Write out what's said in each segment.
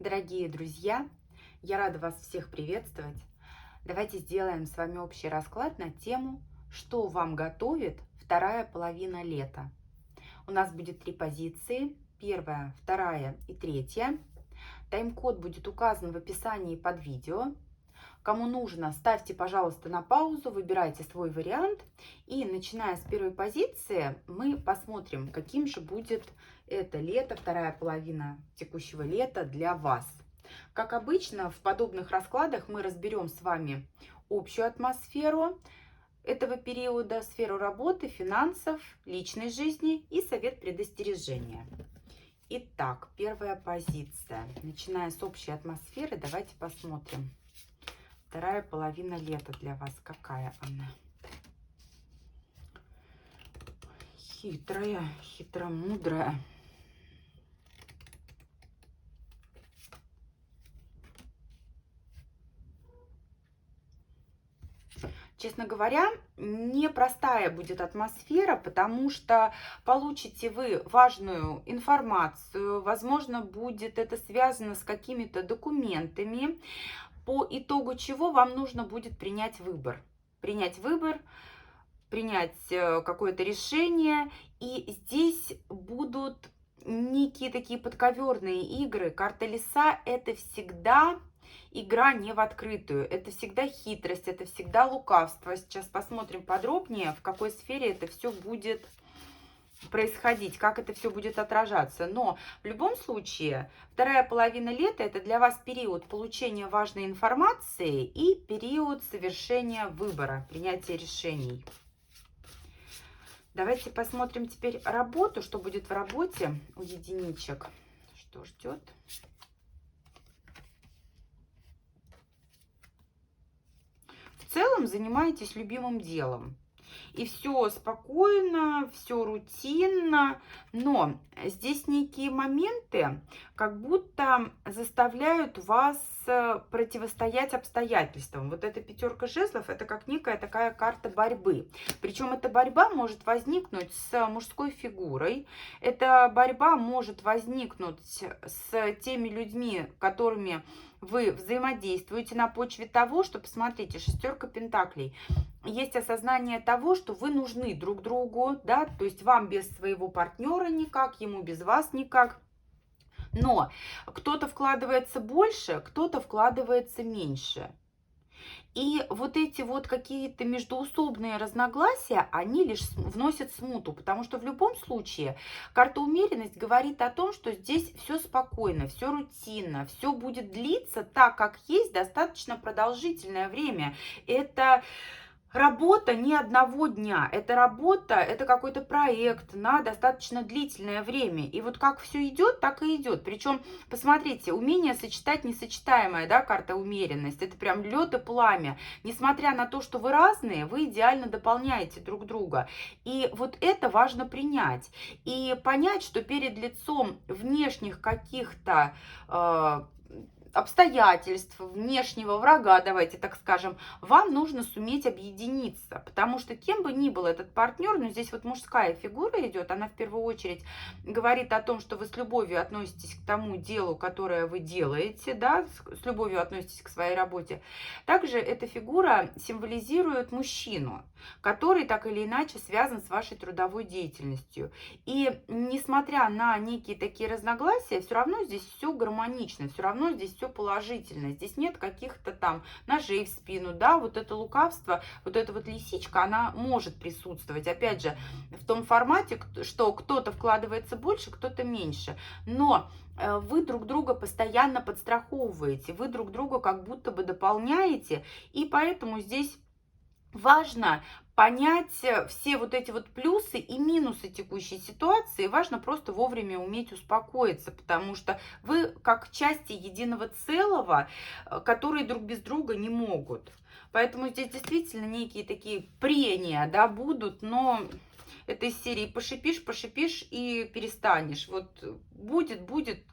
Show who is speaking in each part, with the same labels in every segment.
Speaker 1: Дорогие друзья, я рада вас всех приветствовать. Давайте сделаем с вами общий расклад на тему, что вам готовит вторая половина лета. У нас будет 3 позиции, первая, вторая и третья. Тайм-код будет указан в описании под видео. Кому нужно, ставьте, пожалуйста, на паузу, выбирайте свой вариант. И начиная с первой позиции, мы посмотрим, каким же будет это лето, вторая половина текущего лета для вас. Как обычно, в подобных раскладах мы разберем с вами общую атмосферу этого периода, сферу работы, финансов, личной жизни и совет предостережения. Итак, первая позиция. Начиная с общей атмосферы, давайте посмотрим. Вторая половина лета для вас, какая она? Хитрая, хитромудрая. Честно говоря, непростая будет атмосфера, потому что получите вы важную информацию, возможно, будет это связано с какими-то документами, по итогу чего вам нужно будет принять выбор. Принять какое-то решение, и здесь будут некие такие подковерные игры. Карта лиса — это всегда игра не в открытую, это всегда хитрость, это всегда лукавство. Сейчас посмотрим подробнее, в какой сфере это все будет происходить, как это все будет отражаться. Но в любом случае, вторая половина лета — это для вас период получения важной информации и период совершения выбора, принятия решений. Давайте посмотрим теперь работу, что будет в работе у единичек, что ждет. В целом занимаетесь любимым делом. И все спокойно, все рутинно, но здесь некие моменты как будто заставляют вас противостоять обстоятельствам. Вот эта пятерка жезлов — это как некая такая карта борьбы. Причем эта борьба может возникнуть с мужской фигурой, эта борьба может возникнуть с теми людьми, которыми вы взаимодействуете на почве того, что, посмотрите, шестерка пентаклей. Есть осознание того, что вы нужны друг другу, да, то есть вам без своего партнера никак, ему без вас никак. Но кто-то вкладывается больше, кто-то вкладывается меньше. И вот эти вот какие-то междоусобные разногласия, они лишь вносят смуту, потому что в любом случае карта умеренность говорит о том, что здесь все спокойно, все рутинно, все будет длиться так, как есть, достаточно продолжительное время. Это работа не одного дня, это работа, это какой-то проект на достаточно длительное время. И вот как все идет, так и идет. Причем, посмотрите, умение сочетать несочетаемое, да, карта умеренность, это прям лед и пламя. Несмотря на то, что вы разные, вы идеально дополняете друг друга. И вот это важно принять. И понять, что перед лицом внешних каких-то обстоятельств, внешнего врага, давайте так скажем, вам нужно суметь объединиться, потому что кем бы ни был этот партнер, но здесь вот мужская фигура идет, она в первую очередь говорит о том, что вы с любовью относитесь к тому делу, которое вы делаете, да, с любовью относитесь к своей работе. Также эта фигура символизирует мужчину, который так или иначе связан с вашей трудовой деятельностью. И несмотря на некие такие разногласия, все равно здесь все гармонично, все равно здесь все положительно. Здесь нет каких-то там ножей в спину, да, вот это лукавство, вот эта вот лисичка, она может присутствовать. Опять же, в том формате, что кто-то вкладывается больше, кто-то меньше. Но вы друг друга постоянно подстраховываете, вы друг друга как будто бы дополняете, и поэтому здесь важно понять все вот эти вот плюсы и минусы текущей ситуации. Важно просто вовремя уметь успокоиться, потому что вы как части единого целого, которые друг без друга не могут. Поэтому здесь действительно некие такие прения, да, будут, но это из серии пошипишь, пошипишь и перестанешь. Вот будет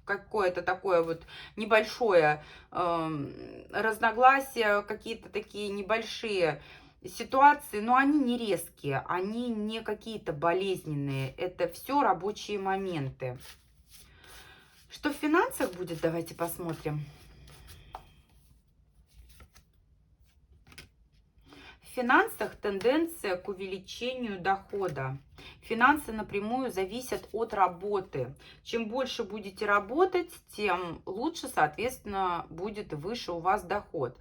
Speaker 1: какое-то такое вот небольшое разногласие, какие-то такие небольшие ситуации, но они не резкие, они не какие-то болезненные. Это все рабочие моменты. Что в финансах будет, давайте посмотрим. В финансах тенденция к увеличению дохода. Финансы напрямую зависят от работы. Чем больше будете работать, тем лучше, соответственно, будет выше у вас доход.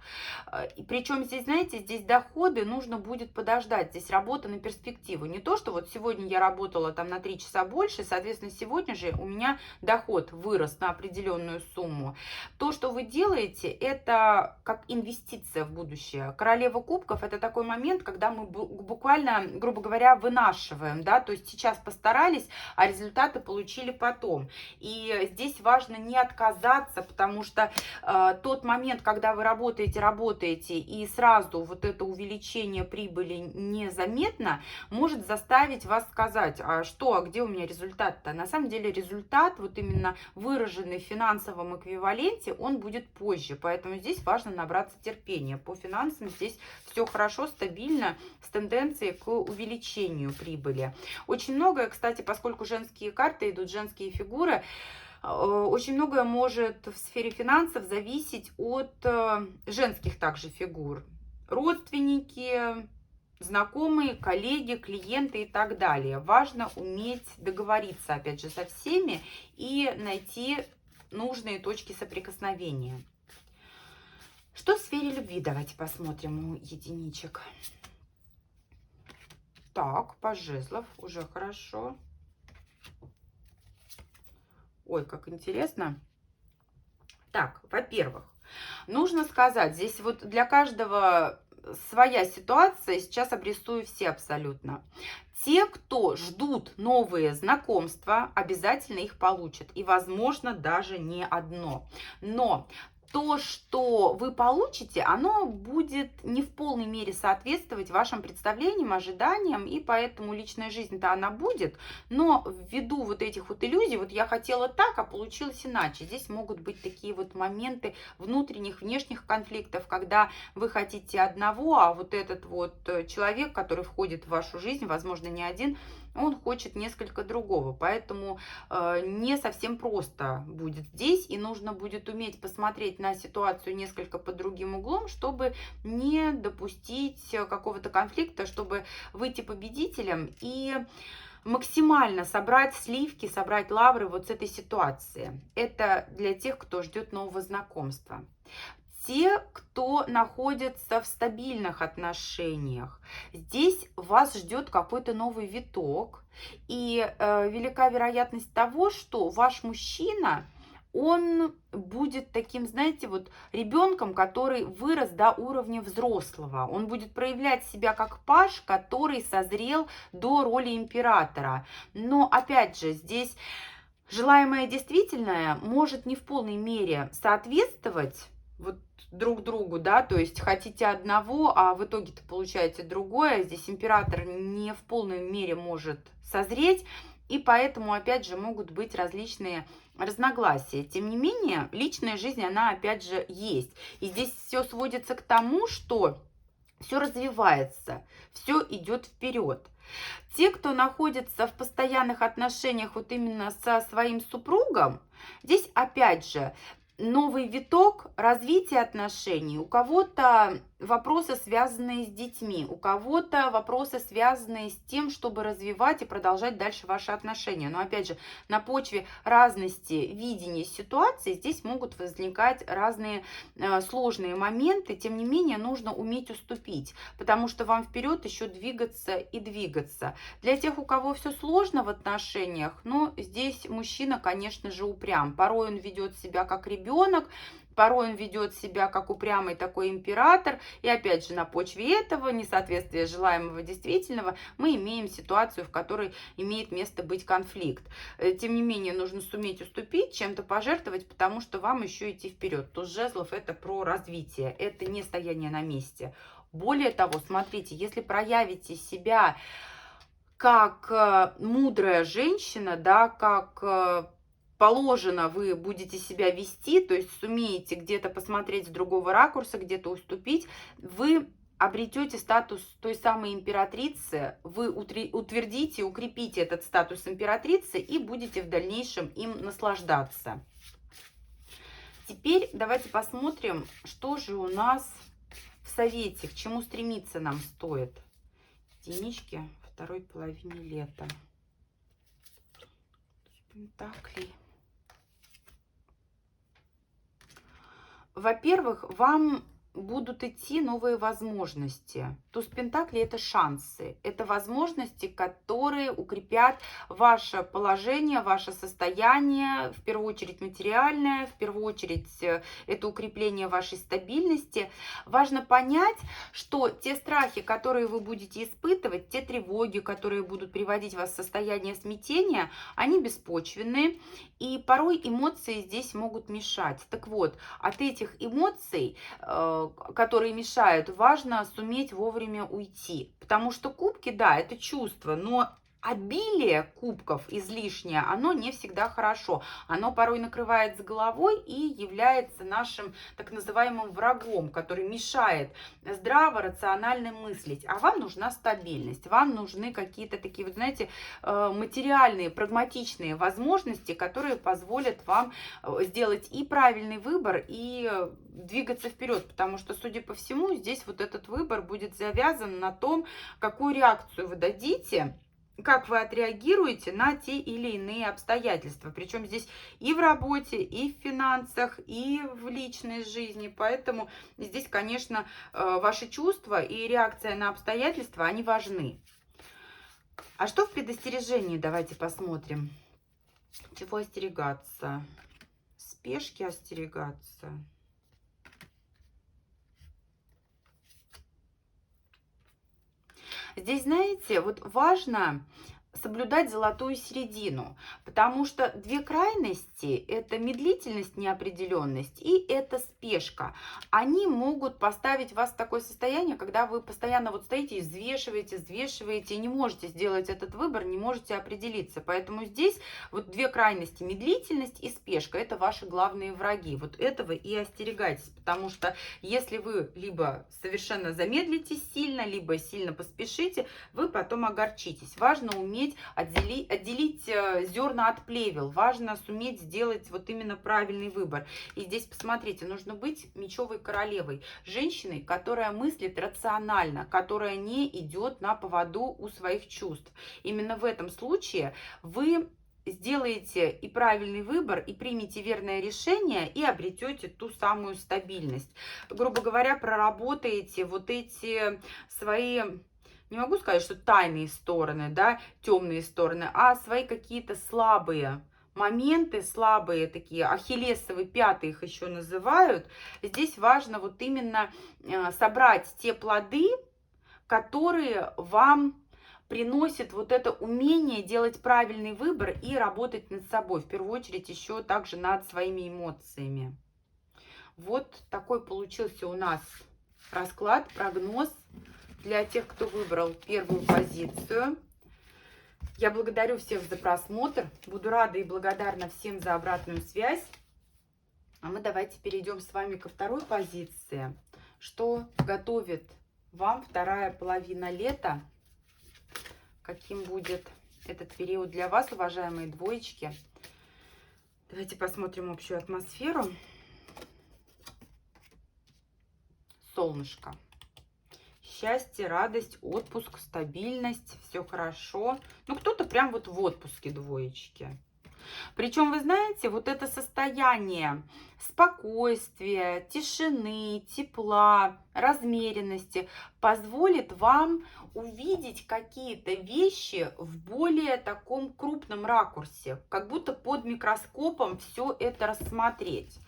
Speaker 1: И причем здесь, знаете, здесь доходы нужно будет подождать. Здесь работа на перспективу. Не то, что вот сегодня я работала там на 3 часа больше, соответственно, сегодня же у меня доход вырос на определенную сумму. То, что вы делаете, это как инвестиция в будущее. Королева кубков — это такой момент, когда мы буквально, грубо говоря, вынашиваем, да, то есть сейчас постарались, а результаты получили потом. И здесь важно не отказаться, потому что тот момент, когда вы работаете, и сразу вот это увеличение прибыли незаметно, может заставить вас сказать, а что, а где у меня результат-то? На самом деле результат, вот именно выраженный в финансовом эквиваленте, он будет позже, поэтому здесь важно набраться терпения. По финансам здесь все хорошо, стабильно, с тенденцией к увеличению прибыли. Очень многое, кстати, поскольку женские карты идут, женские фигуры, очень многое может в сфере финансов зависеть от женских также фигур. Родственники, знакомые, коллеги, клиенты и так далее. Важно уметь договориться, опять же, со всеми и найти нужные точки соприкосновения. Что в сфере любви? Давайте посмотрим у единичек. Так, по жезлов уже хорошо. Ой, как интересно. Так, во-первых, нужно сказать, здесь вот для каждого своя ситуация, сейчас обрисую все абсолютно. Те, кто ждут новые знакомства, обязательно их получат. И, возможно, даже не одно. Но то, что вы получите, оно будет не в полной мере соответствовать вашим представлениям, ожиданиям, и поэтому личная жизнь-то она будет, но ввиду вот этих вот иллюзий, вот я хотела так, а получилось иначе. Здесь могут быть такие вот моменты внутренних, внешних конфликтов, когда вы хотите одного, а вот этот вот человек, который входит в вашу жизнь, возможно, не один, он хочет несколько другого, поэтому не совсем просто будет здесь, и нужно будет уметь посмотреть на ситуацию несколько под другим углом, чтобы не допустить какого-то конфликта, чтобы выйти победителем и максимально собрать сливки, собрать лавры вот с этой ситуации. Это для тех, кто ждет нового знакомства. Те, кто находится в стабильных отношениях, здесь вас ждет какой-то новый виток, и велика вероятность того, что ваш мужчина, он будет таким, знаете, вот ребенком, который вырос до уровня взрослого. Он будет проявлять себя как паж, который созрел до роли императора. Но, опять же, здесь желаемое действительное может не в полной мере соответствовать вот друг другу, да, то есть хотите одного, а в итоге-то получаете другое. Здесь император не в полной мере может созреть, и поэтому, опять же, могут быть различные разногласия. Тем не менее, личная жизнь, она, опять же, есть. И здесь все сводится к тому, что все развивается, все идет вперед. Те, кто находится в постоянных отношениях вот именно со своим супругом, здесь, опять же, новый виток развития отношений. У кого-то вопросы, связанные с детьми, у кого-то вопросы, связанные с тем, чтобы развивать и продолжать дальше ваши отношения. Но опять же, на почве разности видения ситуации здесь могут возникать разные сложные моменты. Тем не менее, нужно уметь уступить, потому что вам вперед еще двигаться и двигаться. Для тех, у кого все сложно в отношениях, ну, здесь мужчина, конечно же, упрям. Порой он ведет себя как ребенок, порой он ведет себя как упрямый такой император. И опять же, на почве этого несоответствия желаемого действительного мы имеем ситуацию, в которой имеет место быть конфликт. Тем не менее, нужно суметь уступить, чем-то пожертвовать, потому что вам еще идти вперед. Туз жезлов — это про развитие, это не стояние на месте. Более того, смотрите, если проявите себя как мудрая женщина, да, как положено вы будете себя вести, то есть сумеете где-то посмотреть с другого ракурса, где-то уступить, вы обретете статус той самой императрицы, вы утвердите, укрепите этот статус императрицы и будете в дальнейшем им наслаждаться. Теперь давайте посмотрим, что же у нас в совете, к чему стремиться нам стоит. Единички второй половине лета. Пентаклей. Во-первых, вам будут идти новые возможности. Туз Пентаклей — это шансы, это возможности, которые укрепят ваше положение, ваше состояние, в первую очередь материальное, в первую очередь это укрепление вашей стабильности. Важно понять, что те страхи, которые вы будете испытывать, те тревоги, которые будут приводить вас в состояние смятения, они беспочвенные, и порой эмоции здесь могут мешать. Так вот, от этих эмоций, которые мешают, важно суметь вовремя уйти. Потому что кубки, да, это чувство, но обилие кубков излишнее, оно не всегда хорошо. Оно порой накрывает с головой и является нашим так называемым врагом, который мешает здраво, рационально мыслить. А вам нужна стабильность, вам нужны какие-то такие, вот знаете, материальные, прагматичные возможности, которые позволят вам сделать и правильный выбор, и двигаться вперед. Потому что, судя по всему, здесь вот этот выбор будет завязан на том, какую реакцию вы дадите, как вы отреагируете на те или иные обстоятельства. Причем здесь и в работе, и в финансах, и в личной жизни. Поэтому здесь, конечно, ваши чувства и реакция на обстоятельства, они важны. А что в предостережении? Давайте посмотрим. Чего остерегаться? Спешки остерегаться. Здесь, знаете, вот важно соблюдать золотую середину, потому что две крайности – это медлительность, неопределенность и это спешка. Они могут поставить вас в такое состояние, когда вы постоянно вот стоите и взвешиваете, и не можете сделать этот выбор, не можете определиться. Поэтому здесь вот две крайности – медлительность и спешка – это ваши главные враги. Вот этого и остерегайтесь, потому что если вы либо совершенно замедлитесь сильно, либо сильно поспешите, вы потом огорчитесь. Важно уметь отделить зерна от плевел. Важно суметь сделать вот именно правильный выбор. И здесь, посмотрите, нужно быть мечевой королевой. Женщиной, которая мыслит рационально, которая не идет на поводу у своих чувств. Именно в этом случае вы сделаете и правильный выбор, и примете верное решение, и обретете ту самую стабильность. Грубо говоря, проработаете вот эти свои... Не могу сказать, что тайные стороны, да, темные стороны, а свои какие-то слабые моменты, слабые такие, ахиллесовые пяты их еще называют. Здесь важно вот именно собрать те плоды, которые вам приносят вот это умение делать правильный выбор и работать над собой. В первую очередь еще также над своими эмоциями. Вот такой получился у нас расклад, прогноз для тех, кто выбрал первую позицию. Я благодарю всех за просмотр. Буду рада и благодарна всем за обратную связь. А мы давайте перейдем с вами ко второй позиции. Что готовит вам вторая половина лета? Каким будет этот период для вас, уважаемые двоечки? Давайте посмотрим общую атмосферу. Солнышко. Счастье, радость, отпуск, стабильность, все хорошо. Ну, кто-то прям вот в отпуске, двоечки. Причем, вы знаете, вот это состояние спокойствия, тишины, тепла, размеренности позволит вам увидеть какие-то вещи в более таком крупном ракурсе, как будто под микроскопом все это рассмотреть.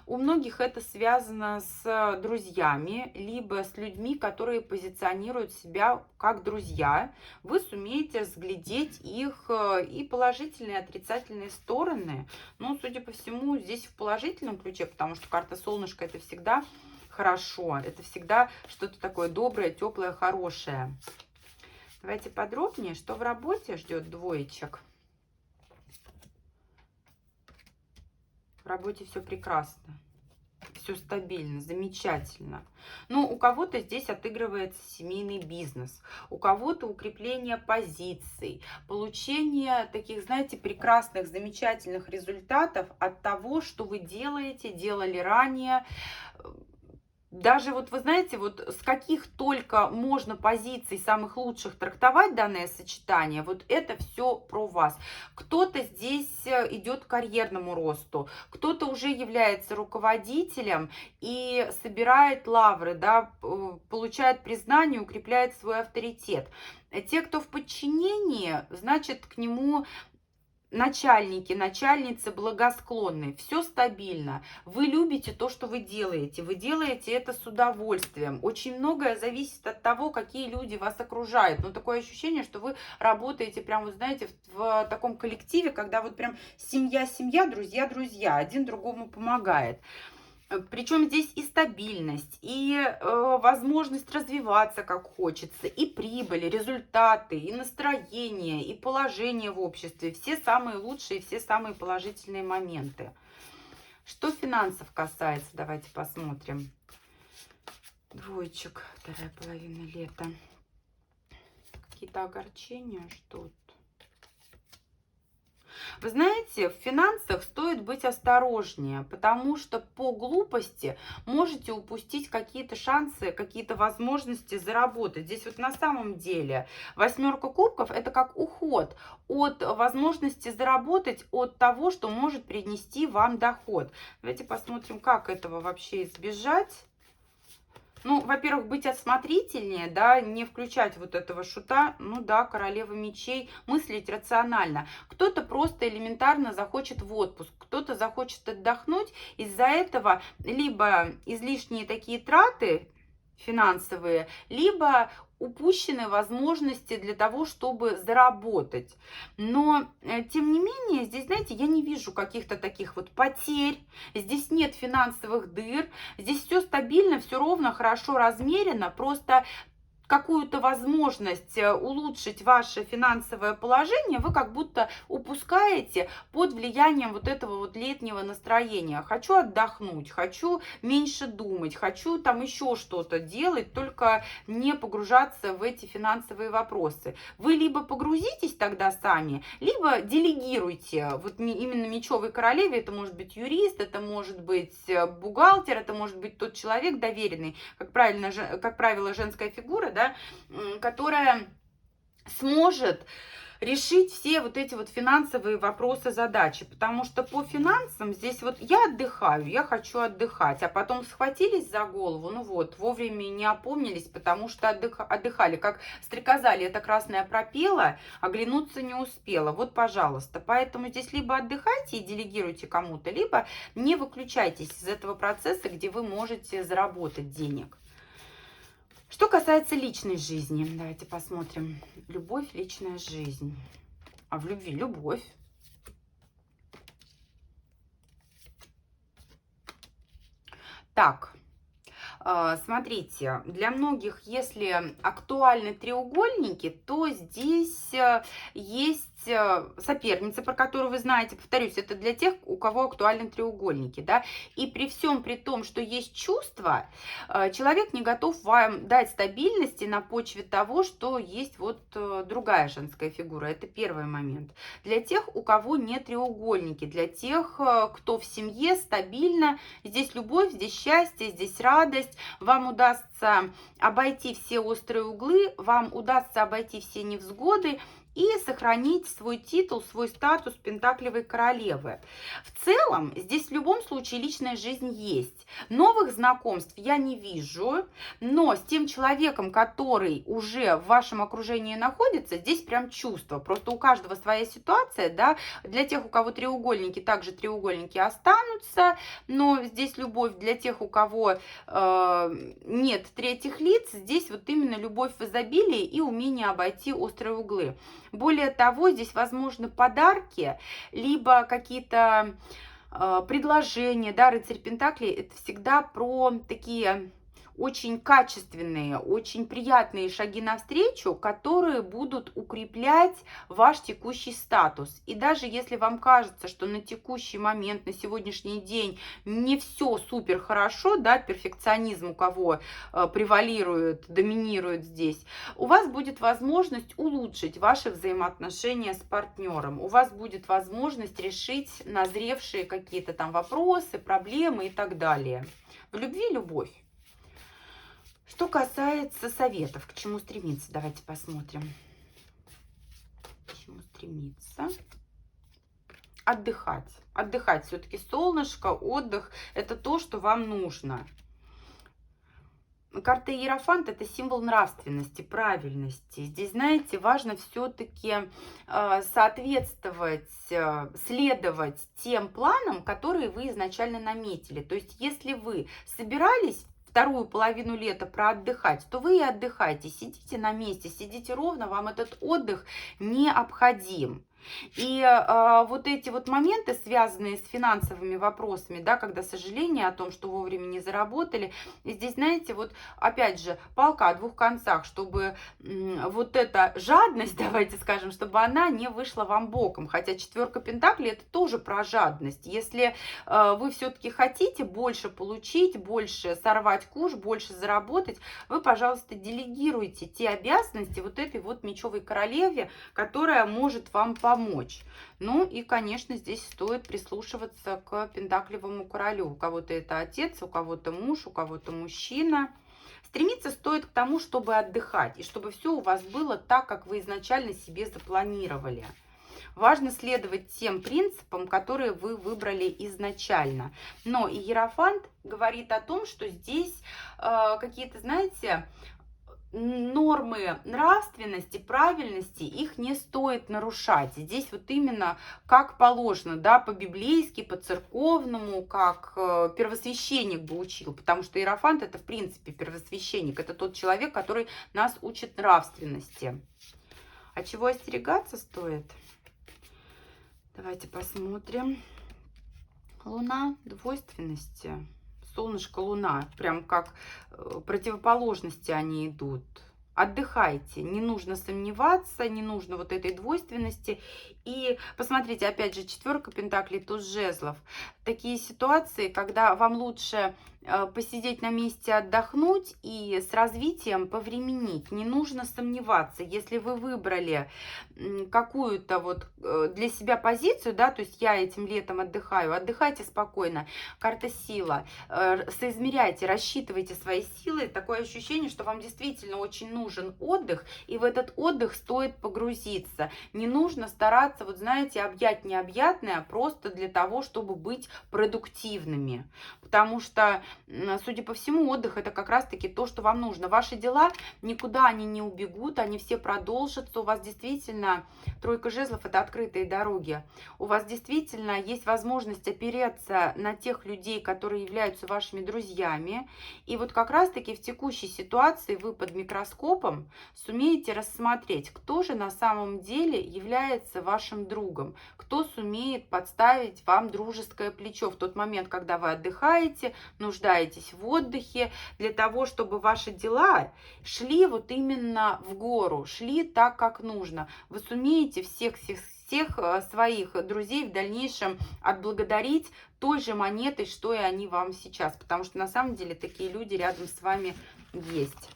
Speaker 1: У многих это связано с друзьями, либо с людьми, которые позиционируют себя как друзья. Вы сумеете разглядеть их и положительные, и отрицательные стороны. Но, судя по всему, здесь в положительном ключе, потому что карта солнышко — это всегда хорошо, это всегда что-то такое доброе, теплое, хорошее. Давайте подробнее, что в работе ждет двоечек. В работе все прекрасно. Все стабильно, замечательно. Ну, у кого-то здесь отыгрывается семейный бизнес, у кого-то укрепление позиций, получение таких, знаете, прекрасных, замечательных результатов от того, что вы делаете, делали ранее. Даже вот вы знаете, вот с каких только можно позиций самых лучших трактовать данное сочетание, вот это все про вас. Кто-то здесь идет к карьерному росту, кто-то уже является руководителем и собирает лавры, да, получает признание, укрепляет свой авторитет. Те, кто в подчинении, значит, к нему начальники, начальницы благосклонны, все стабильно. Вы любите то, что вы делаете это с удовольствием. Очень многое зависит от того, какие люди вас окружают. Но такое ощущение, что вы работаете прям, вот знаете, в таком коллективе, когда вот прям семья, друзья, один другому помогает. Причем здесь и стабильность, и возможность развиваться как хочется, и прибыль, и результаты, и настроение, и положение в обществе. Все самые лучшие, все самые положительные моменты. Что финансов касается, давайте посмотрим. Двоечек, вторая половина лета. Какие-то огорчения, что-то. Вы знаете, в финансах стоит быть осторожнее, потому что по глупости можете упустить какие-то шансы, какие-то возможности заработать. Здесь вот на самом деле восьмерка кубков — это как уход от возможности заработать, от того, что может принести вам доход. Давайте посмотрим, как этого вообще избежать. Ну, во-первых, быть осмотрительнее, да, не включать вот этого шута, ну да, королева мечей, мыслить рационально. Кто-то просто элементарно захочет в отпуск, кто-то захочет отдохнуть, из-за этого либо излишние такие траты финансовые, либо упущены возможности для того, чтобы заработать. Но, тем не менее, здесь, знаете, я не вижу каких-то таких вот потерь, здесь нет финансовых дыр, здесь все стабильно, все ровно, хорошо размерено, просто какую-то возможность улучшить ваше финансовое положение вы как будто упускаете под влиянием вот этого вот летнего настроения. Хочу отдохнуть, хочу меньше думать, хочу там еще что-то делать, только не погружаться в эти финансовые вопросы. Вы либо погрузитесь тогда сами, либо делегируйте. Вот именно мечевой королеве это может быть юрист, это может быть бухгалтер, это может быть тот человек доверенный, как правило, женская фигура, да, которая сможет решить все вот эти вот финансовые вопросы, задачи. Потому что по финансам здесь вот я отдыхаю, я хочу отдыхать, а потом схватились за голову, ну вот, вовремя не опомнились, потому что отдыхали. Как стрекоза лето красное пропела, оглянуться не успела. Вот, пожалуйста. Поэтому здесь либо отдыхайте и делегируйте кому-то, либо не выключайтесь из этого процесса, где вы можете заработать денег. Что касается личной жизни, давайте посмотрим. Любовь, личная жизнь. А в любви любовь. Так, смотрите, для многих, если актуальны треугольники, то здесь есть соперница, про которую вы знаете, повторюсь, это для тех, у кого актуальны треугольники, да, и при всем при том, что есть чувства, человек не готов вам дать стабильности на почве того, что есть вот другая женская фигура, это первый момент. Для тех, у кого нет треугольники, для тех, кто в семье стабильно, здесь любовь, здесь счастье, здесь радость, вам удастся обойти все острые углы, вам удастся обойти все невзгоды и сохранить свой титул, свой статус пентаклевой королевы. В целом, здесь в любом случае личная жизнь есть. Новых знакомств я не вижу, но с тем человеком, который уже в вашем окружении находится, здесь прям чувство. Просто у каждого своя ситуация, да. Для тех, у кого треугольники, также треугольники останутся, но здесь любовь. Для тех, у кого нет третьих лиц, здесь вот именно любовь в изобилии и умение обойти острые углы. Более того, здесь возможны подарки, либо какие-то предложения, да, рыцарь Пентаклей — это всегда про такие очень качественные, очень приятные шаги навстречу, которые будут укреплять ваш текущий статус. И даже если вам кажется, что на текущий момент, на сегодняшний день не все супер хорошо, да, перфекционизм у кого превалирует, доминирует здесь, у вас будет возможность улучшить ваши взаимоотношения с партнером. У вас будет возможность решить назревшие какие-то там вопросы, проблемы и так далее. В любви любовь. Что касается советов, к чему стремиться, давайте посмотрим. К чему стремиться? Отдыхать. Отдыхать. Все-таки солнышко, отдых – это то, что вам нужно. Карта Иерофант – это символ нравственности, правильности. Здесь, знаете, важно все-таки соответствовать, следовать тем планам, которые вы изначально наметили. То есть, если вы собирались вторую половину лета проотдыхать, то вы и отдыхайте, сидите на месте, сидите ровно, вам этот отдых необходим. И вот эти вот моменты, связанные с финансовыми вопросами, да, когда сожаление о том, что вовремя не заработали, и здесь, знаете, вот опять же, палка о двух концах, чтобы вот эта жадность, давайте скажем, чтобы она не вышла вам боком. Хотя четверка пентаклей это тоже про жадность. Если вы все-таки хотите больше получить, больше сорвать куш, больше заработать, вы, пожалуйста, делегируйте те обязанности вот этой вот мечевой королеве, которая может вам помочь. Ну и, конечно, здесь стоит прислушиваться к пентаклевому королю. У кого-то это отец, у кого-то муж, у кого-то мужчина. Стремиться стоит к тому, чтобы отдыхать, и чтобы все у вас было так, как вы изначально себе запланировали. Важно следовать тем принципам, которые вы выбрали изначально. Но Иерофант говорит о том, что здесь какие-то, знаете, нормы нравственности, правильности, их не стоит нарушать. Здесь вот именно как положено, да, по-библейски, по-церковному, как первосвященник бы учил, потому что Иерофант это в принципе первосвященник, это тот человек, который нас учит нравственности. А чего остерегаться стоит? Давайте посмотрим. Луна двойственности. Солнышко, Луна, прям как противоположности они идут. Отдыхайте, не нужно сомневаться, не нужно вот этой двойственности. И посмотрите, опять же, четверка пентаклей, туз жезлов. Такие ситуации, когда вам лучше посидеть на месте, отдохнуть и с развитием повременить. Не нужно сомневаться, если вы выбрали какую-то вот для себя позицию, да, то есть я этим летом отдыхаю, отдыхайте спокойно. Карта сила, соизмеряйте, рассчитывайте свои силы. Такое ощущение, что вам действительно очень нужен отдых, и в этот отдых стоит погрузиться. Не нужно стараться, вот знаете, объять необъятное просто для того, чтобы быть продуктивными. Потому что, судя по всему, отдых это как раз-таки то, что вам нужно. Ваши дела никуда они не убегут, они все продолжатся. У вас действительно, тройка жезлов это открытые дороги. У вас действительно есть возможность опереться на тех людей, которые являются вашими друзьями. И вот как раз-таки в текущей ситуации вы под микроскопом сумеете рассмотреть, кто же на самом деле является вашим другом, кто сумеет подставить вам дружеское плечо в тот момент, когда вы отдыхаете, нуждаетесь в отдыхе, для того, чтобы ваши дела шли вот именно в гору, шли так, как нужно. Вы сумеете всех своих друзей в дальнейшем отблагодарить той же монетой, что и они вам сейчас, потому что на самом деле такие люди рядом с вами есть.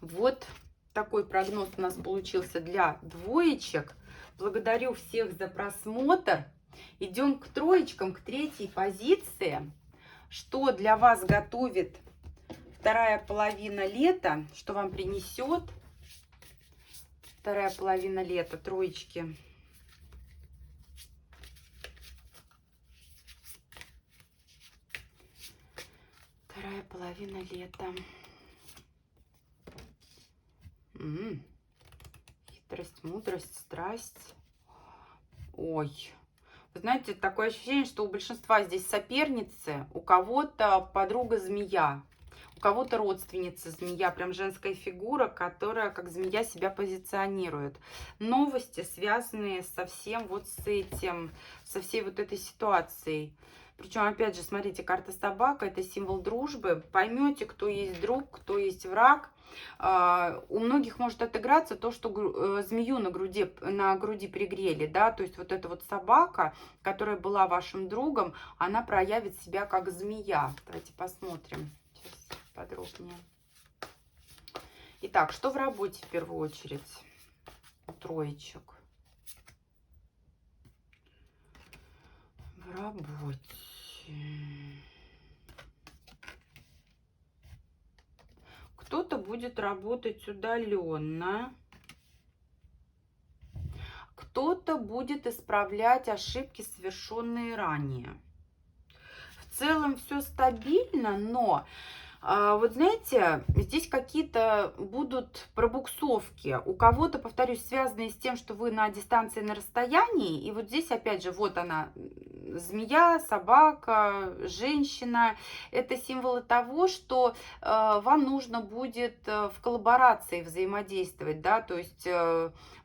Speaker 1: Вот такой прогноз у нас получился для двоечек. Благодарю всех за просмотр. Идем к троечкам, к третьей позиции. Что для вас готовит вторая половина лета, что вам принесет вторая половина лета, троечки. Вторая половина лета. Хитрость, мудрость, страсть. Ой. Вы знаете, такое ощущение, что у большинства здесь соперницы, у кого-то подруга змея, у кого-то родственница змея, прям женская фигура, которая как змея себя позиционирует. Новости, связанные со всем вот с этим, со всей вот этой ситуацией. Причем, опять же, смотрите, карта собака — это символ дружбы. Поймете, кто есть друг, кто есть враг. У многих может отыграться то, что змею на груди пригрели, да, то есть вот эта вот собака, которая была вашим другом, она проявит себя как змея. Давайте посмотрим сейчас подробнее. Итак, что в работе в первую очередь у троечек? В работе. Кто-то будет работать удаленно. Кто-то будет исправлять ошибки, совершенные ранее. В целом все стабильно, но вот знаете, здесь какие-то будут пробуксовки. У кого-то, повторюсь, связанные с тем, что вы на дистанции, на расстоянии. И вот здесь, опять же, вот она, змея, собака, женщина. Это символы того, что вам нужно будет в коллаборации взаимодействовать, да, то есть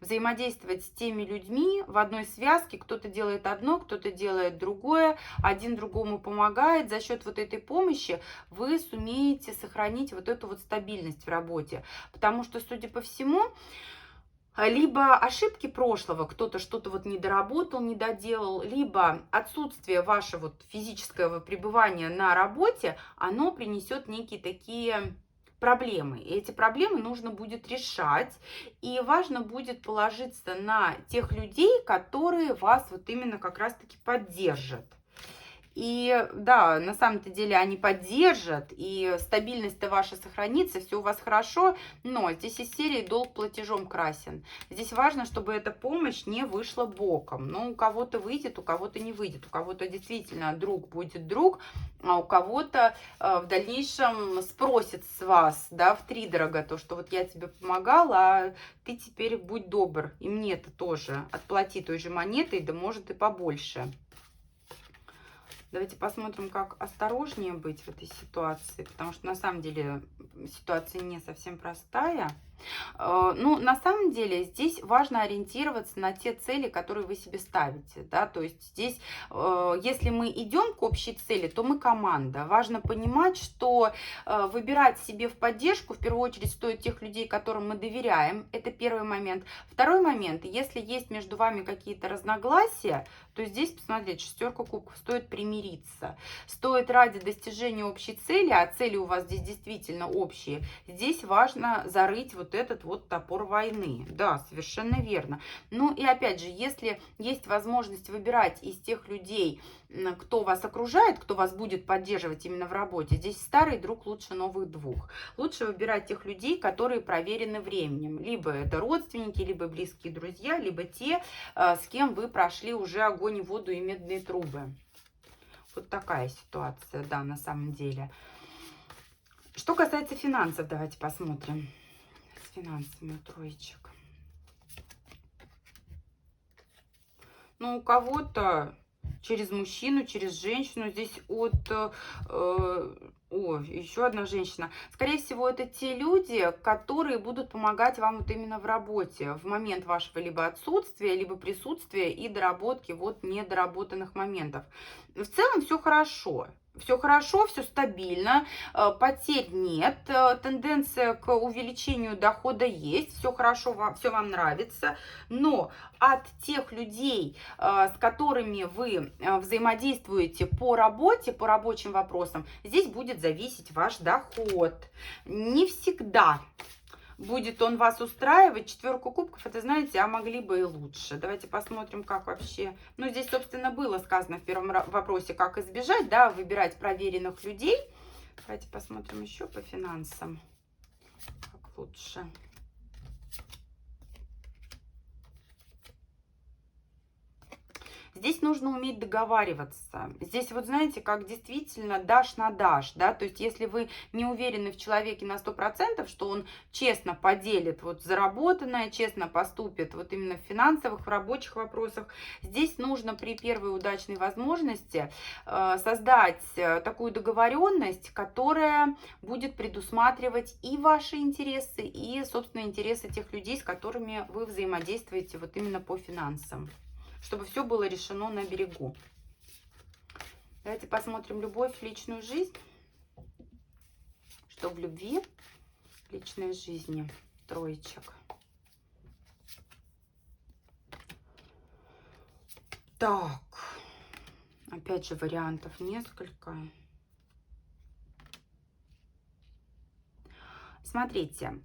Speaker 1: взаимодействовать с теми людьми в одной связке. Кто-то делает одно, кто-то делает другое, один другому помогает. За счет вот этой помощи вы сумеете сохранить вот эту вот стабильность в работе. Потому что, судя по всему, либо ошибки прошлого, кто-то что-то вот не доработал, не доделал, либо отсутствие вашего вот физического пребывания на работе, оно принесет некие такие проблемы. И эти проблемы нужно будет решать. И важно будет положиться на тех людей, которые вас вот именно как раз-таки поддержат. И да, на самом-то деле они поддержат, и стабильность-то ваша сохранится, все у вас хорошо, но здесь из серии долг платежом красен. Здесь важно, чтобы эта помощь не вышла боком. Но у кого-то выйдет, у кого-то не выйдет. У кого-то действительно друг будет друг, а у кого-то в дальнейшем спросит с вас, да, втридорога то, что вот я тебе помогала, а ты теперь будь добр, и мне-то тоже отплати той же монетой, да может и побольше. Давайте посмотрим, как осторожнее быть в этой ситуации, потому что на самом деле ситуация не совсем простая. Ну, на самом деле, здесь важно ориентироваться на те цели, которые вы себе ставите, да, то есть здесь, если мы идем к общей цели, то мы команда. Важно понимать, что выбирать себе в поддержку, в первую очередь, стоит тех людей, которым мы доверяем, это первый момент. Второй момент, если есть между вами какие-то разногласия, то здесь, посмотрите, шестерка кубков, стоит примириться, стоит ради достижения общей цели, а цели у вас здесь действительно общие, здесь важно зарыть вот этот вот топор войны. Да, совершенно верно. Ну и опять же, если есть возможность выбирать из тех людей, кто вас окружает, кто вас будет поддерживать именно в работе, здесь старый друг лучше новых двух. Лучше выбирать тех людей, которые проверены временем. Либо это родственники, либо близкие друзья, либо те, с кем вы прошли уже огонь и воду и медные трубы. Вот такая ситуация, да, на самом деле. Что касается финансов, давайте посмотрим. С финансами у троечек. Ну, у кого-то через мужчину, через женщину. Здесь еще одна женщина. Скорее всего, это те люди, которые будут помогать вам вот именно в работе в момент вашего либо отсутствия, либо присутствия и доработки вот недоработанных моментов. В целом все хорошо. Все хорошо, все стабильно, потерь нет, тенденция к увеличению дохода есть, все хорошо, все вам нравится, но от тех людей, с которыми вы взаимодействуете по работе, по рабочим вопросам, здесь будет зависеть ваш доход. Не всегда будет он вас устраивать. Четверку кубков, это, знаете, а могли бы и лучше. Давайте посмотрим, как вообще... Ну, здесь, собственно, было сказано в первом вопросе, как избежать, да, выбирать проверенных людей. Давайте посмотрим еще по финансам, как лучше. Здесь нужно уметь договариваться. Здесь вот знаете, как действительно дашь на дашь, да, то есть если вы не уверены в человеке на 100%, что он честно поделит вот заработанное, честно поступит вот именно в финансовых, в рабочих вопросах, здесь нужно при первой удачной возможности создать такую договоренность, которая будет предусматривать и ваши интересы, и, собственно, интересы тех людей, с которыми вы взаимодействуете вот именно по финансам, чтобы все было решено на берегу. Давайте посмотрим любовь в личную жизнь. Что в любви, в личной жизни? Троечек. Так. Опять же, вариантов несколько. Смотрите.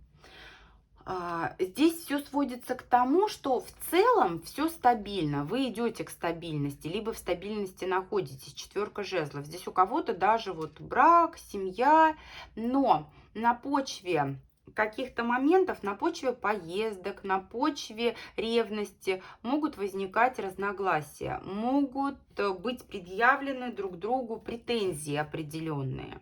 Speaker 1: Здесь все сводится к тому, что в целом все стабильно. Вы идете к стабильности, либо в стабильности находитесь. Четверка жезлов. Здесь у кого-то даже вот брак, семья, но на почве каких-то моментов, на почве поездок, на почве ревности могут возникать разногласия, могут быть предъявлены друг другу претензии определенные.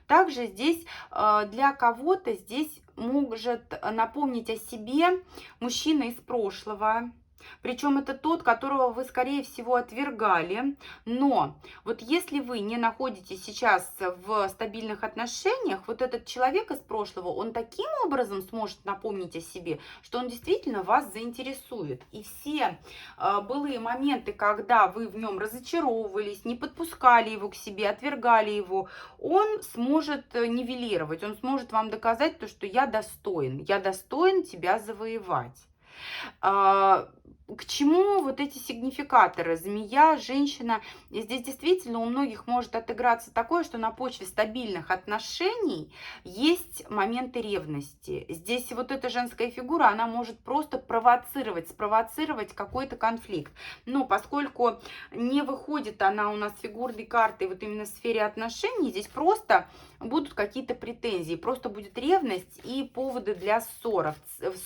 Speaker 1: Также здесь для кого-то здесь может напомнить о себе мужчина из прошлого. Причем это тот, которого вы, скорее всего, отвергали. Но вот если вы не находитесь сейчас в стабильных отношениях, вот этот человек из прошлого, он таким образом сможет напомнить о себе, что он действительно вас заинтересует. И все былые моменты, когда вы в нем разочаровывались, не подпускали его к себе, отвергали его, он сможет нивелировать, он сможет вам доказать то, что я достоин тебя завоевать. К чему вот эти сигнификаторы? Змея, женщина. И здесь действительно у многих может отыграться такое, что на почве стабильных отношений есть моменты ревности. Здесь вот эта женская фигура, она может просто спровоцировать какой-то конфликт. Но поскольку не выходит она у нас фигурной картой вот именно в сфере отношений, здесь просто будут какие-то претензии, просто будет ревность и поводы для ссоры.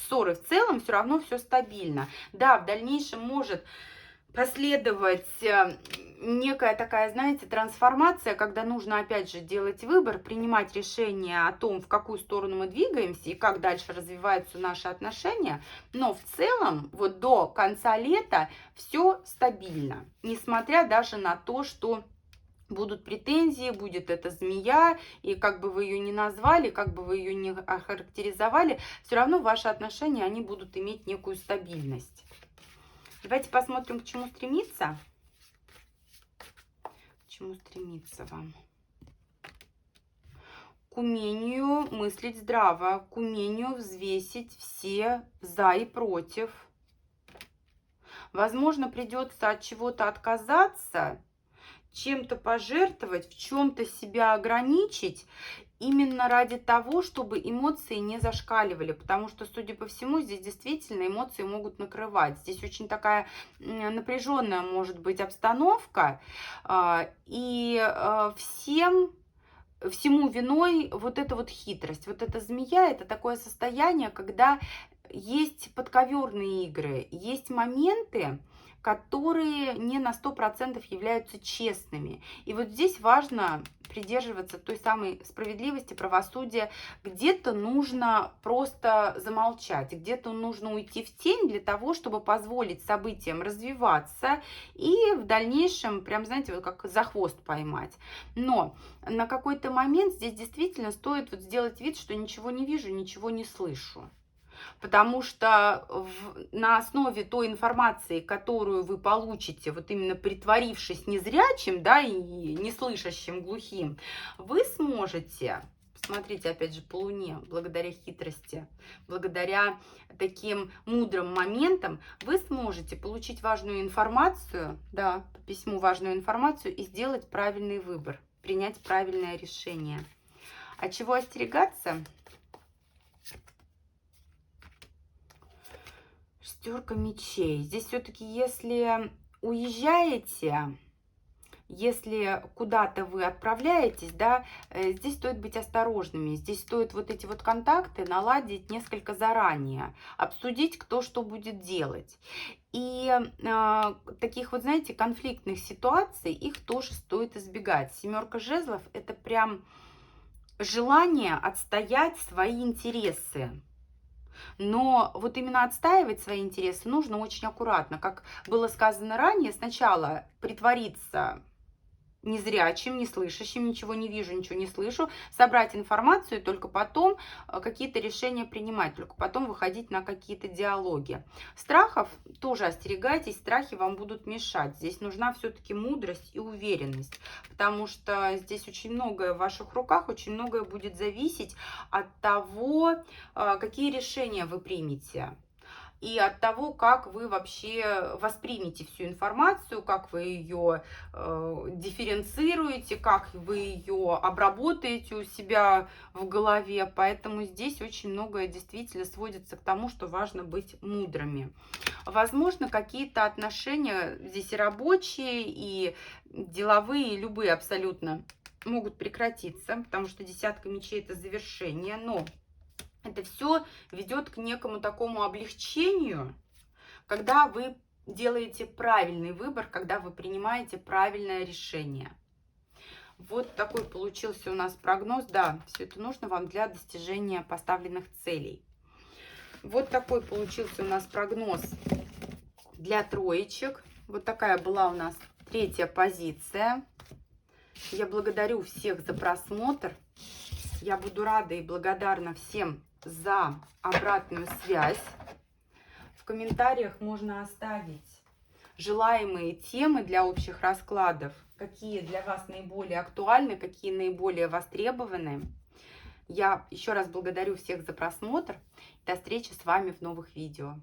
Speaker 1: Ссоры в целом все равно все стабильно. Да, в дальнейшем может последовать некая такая, знаете, трансформация, когда нужно опять же делать выбор, принимать решение о том, в какую сторону мы двигаемся и как дальше развиваются наши отношения. Но в целом вот до конца лета все стабильно, несмотря даже на то, что будут претензии, будет эта змея, и как бы вы ее ни назвали, как бы вы ее ни охарактеризовали, все равно ваши отношения, они будут иметь некую стабильность. Давайте посмотрим, к чему стремиться. К чему стремиться вам? К умению мыслить здраво, к умению взвесить все за и против. Возможно, придется от чего-то отказаться, чем-то пожертвовать, в чем-то себя ограничить, именно ради того, чтобы эмоции не зашкаливали, потому что, судя по всему, здесь действительно эмоции могут накрывать. Здесь очень такая напряженная может быть обстановка, и всему виной вот эта вот хитрость. Вот эта змея, это такое состояние, когда есть подковерные игры, есть моменты, которые не на 100% являются честными. И вот здесь важно придерживаться той самой справедливости, правосудия. Где-то нужно просто замолчать, где-то нужно уйти в тень для того, чтобы позволить событиям развиваться и в дальнейшем, прям, знаете, вот как за хвост поймать. Но на какой-то момент здесь действительно стоит вот сделать вид, что ничего не вижу, ничего не слышу. Потому что на основе той информации, которую вы получите, вот именно притворившись незрячим, да, и неслышащим, глухим, вы сможете, смотрите, опять же, по Луне, благодаря хитрости, благодаря таким мудрым моментам, вы сможете получить важную информацию, да, по письму важную информацию и сделать правильный выбор, принять правильное решение. От чего остерегаться? Шестерка мечей. Здесь все-таки, если уезжаете, если куда-то вы отправляетесь, да, здесь стоит быть осторожными. Здесь стоит вот эти вот контакты наладить несколько заранее, обсудить, кто что будет делать. И таких вот, знаете, конфликтных ситуаций, их тоже стоит избегать. Семерка жезлов – это прям желание отстоять свои интересы. Но вот именно отстаивать свои интересы нужно очень аккуратно. Как было сказано ранее, сначала притвориться незрячим, не слышащим, ничего не вижу, ничего не слышу, собрать информацию и только потом какие-то решения принимать, только потом выходить на какие-то диалоги. Страхов тоже остерегайтесь, страхи вам будут мешать. Здесь нужна все-таки мудрость и уверенность, потому что здесь очень многое в ваших руках, очень многое будет зависеть от того, какие решения вы примете. И от того, как вы вообще воспримете всю информацию, как вы ее дифференцируете, как вы ее обработаете у себя в голове. Поэтому здесь очень многое действительно сводится к тому, что важно быть мудрыми. Возможно, какие-то отношения здесь и рабочие, и деловые, и любые абсолютно могут прекратиться, потому что десятка мечей – это завершение, но это все ведет к некому такому облегчению, когда вы делаете правильный выбор, когда вы принимаете правильное решение. Вот такой получился у нас прогноз. Да, все это нужно вам для достижения поставленных целей. Вот такой получился у нас прогноз для троечек. Вот такая была у нас третья позиция. Я благодарю всех за просмотр. Я буду рада и благодарна всем за обратную связь. В комментариях можно оставить желаемые темы для общих раскладов, какие для вас наиболее актуальны, какие наиболее востребованы. Я еще раз благодарю всех за просмотр. До встречи с вами в новых видео.